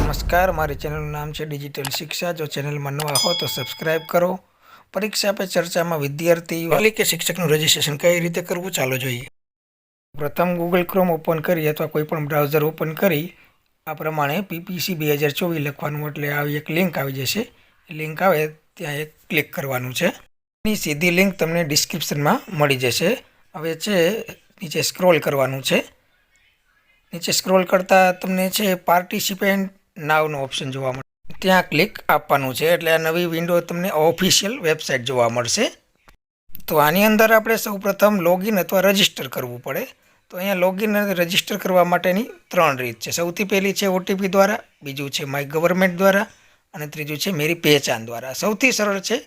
नमस्कार, मारी चैनल नाम है डिजिटल शिक्षा। जो चैनल में नवा हो तो सब्सक्राइब करो। परीक्षा पे चर्चा में विद्यार्थी वाली के शिक्षक रजिस्ट्रेशन कई रीते करवू चालो जोईए। प्रथम गूगल क्रोम ओपन करी अथवा कोईपण ब्राउजर ओपन करी आ प्रमाणे PPC 2024 लखवानुं एटले आवी एक लिंक आवी जशे। लिंक आवे त्यां एक क्लिक करवानुं छे। एनी सीधी लिंक तमने डिस्क्रिप्शन में मळी जशे। हवे छे नीचे स्क्रॉल करवानुं छे। नीचे स्क्रॉल करता तमने छे पार्टिसिपेंट नावनो ऑप्शन जोवा मळे, त्यां क्लिक आपवानुं छे एटले आ नवी विंडो तमने ऑफिशियल वेबसाइट जोवा मळशे। तो आनी अंदर आपणे सौप्रथम लॉगिन अथवा रजिस्टर करवू पड़े। तो अहींया लॉगिन अने रजिस्टर करवा माटेनी त्रण रीत छे। सौथी पहेली छे OTP द्वारा, बीजुं छे माय गवर्नमेंट द्वारा अने त्रीजुं छे मेरी पहचान द्वारा। सौथी सरळ छे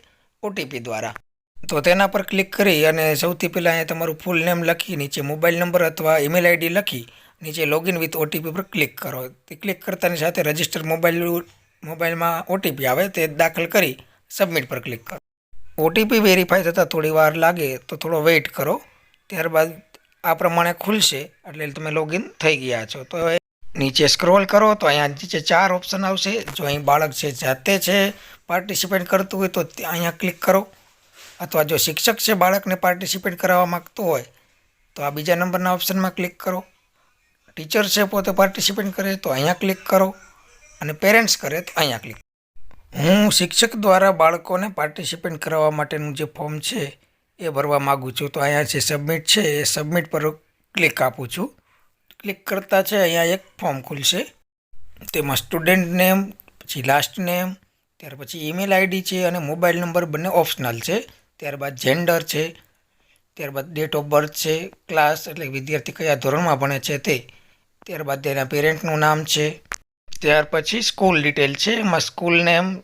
OTP द्वारा। तो तेना पर क्लिक करी अने सौथी पहेला अहींया तमारुं फूल नेम लखी नीचे मोबाइल नंबर अथवा ईमेल ID लखी नीचे लॉगिन विथ OTP पर क्लिक करो। ते क्लिक करतानी साथे रजिस्टर मोबाइल में OTP आवे ते दाखल करी सबमिट पर क्लिक करो। OTP वेरीफाई थता थोड़ी वार लागे तो थोड़ो वेट करो, त्यारबाद आ प्रमाणे खुलशे एटले तमे लॉगिन थई गया छो। तो नीचे स्क्रॉल करो तो अहींया नीचे 4 ऑप्शन आवशे। जो अहीं बाळक छे जाते छे पार्टिसिपेट करतुं होय तो अहींया क्लिक करो, अथवा जो शिक्षक छे बाळकने पार्टिसिपेट कराववा मांगतो होय तो आ बीजा नंबरना ऑप्शन में क्लिक करो। टीचर छे पोते पार्टिसिपेट करे तो अहींया क्लिक करो अने पेरेंट्स करे तो अहींया क्लिक। हूँ शिक्षक द्वारा बाळकोने पार्टिसिपेट कराववा माटेनुं जे फॉर्म छे ए भरवा मागुं छुं। तो अहींया छे सबमिट छे, ए सबमिट पर क्लिक आपું છું। क्लिक करता छे अहींया एक फॉर्म खुलशे। तेमां स्टुडન્ટ नेम, पछी लास्ट नेम, त्यार पछी ईमेल ID छे अने मोबाइल नंबर बंने ऑप्शनल छे। त्यारबाद जेन्डर छे, त्यारबाद डेट ऑफ बर्थ छे, क्लास एटले विद्यार्थी कया धोरणमां भणे छे ते, त्यारबाद तेना पेरेंटनुं नाम छे, त्यार पछी स्कूल डिटेल छे। एमां स्कूल नेम,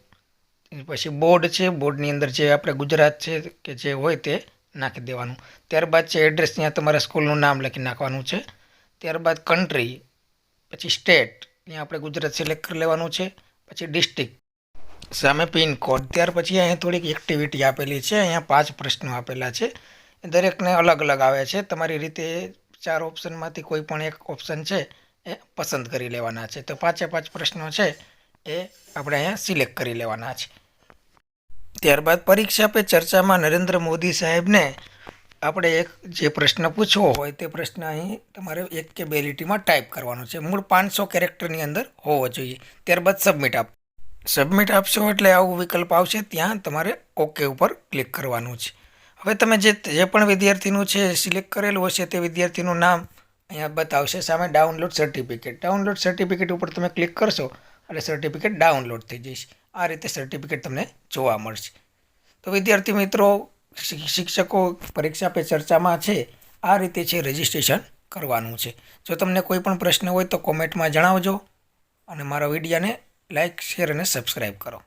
पछी बोर्ड छे, बोर्डनी अंदर जे आपणे गुजरात छे के जे होय ते नाखी देवानुं। त्यारबाद छे एड्रेस, त्यां तमारा स्कूलनुं नाम लखी नाखवानुं छे। त्यारबाद कंट्री, पछी स्टेट, त्यां आपणे गुजरात सिलेक्ट कर लेवानुं छे। पछी डिस्ट्रिक्ट, सामे पिन कोड। त्यार पछी अहीं थोड़ीक एक्टिविटी आपेली छे। अहींया 5 प्रश्नो आपेला छे, दरेकने अलग अलग आवे छे। तमारी रीते 4 ऑप्शनमांथी कोई पण एक ऑप्शन छे ए पसंद करी लेवाना छे। तो 5 प्रश्नो छे ए आपणे अहींया सिलेक्ट करी लेवाना छे। त्यारबाद परीक्षा पे चर्चा में नरेन्द्र मोदी साहेब ने आपणे एक जे प्रश्न पूछवो होय ते प्रश्न अहीं तमारे 1 के 2 લીટીમાં टाइप करवानो छे। मूळ 500 કેરેક્ટરની અંદર होवो जोईए। त्यारबाद सबमिट आपशो एटले आवुं विकल्प आवशे, त्यां तमारे ओके उपर क्लिक करवानुं छे। हवे तमे जे पण विद्यार्थीनुं छे सिलेक्ट करेलुं हशे ते विद्यार्थीनुं नाम अहींया बतावशे। सामे डाउनलॉड सर्टिफिकेट उपर तमे क्लिक करशो એટલે સર્ટિફિકેટ ડાઉનલોડ થઈ જશે। આ રીતે સર્ટિફિકેટ તમને જોવા મળશે। તો વિદ્યાર્થી મિત્રો, શિક્ષકો પરીક્ષા પે ચર્ચામાં છે આ રીતે છે રજિસ્ટ્રેશન કરવાનું છે। જો તમને કોઈ પણ પ્રશ્ન હોય તો કોમેન્ટમાં જણાવજો અને મારા વિડીયોને લાઇક, શેર અને સબસ્ક્રાઈબ કરો।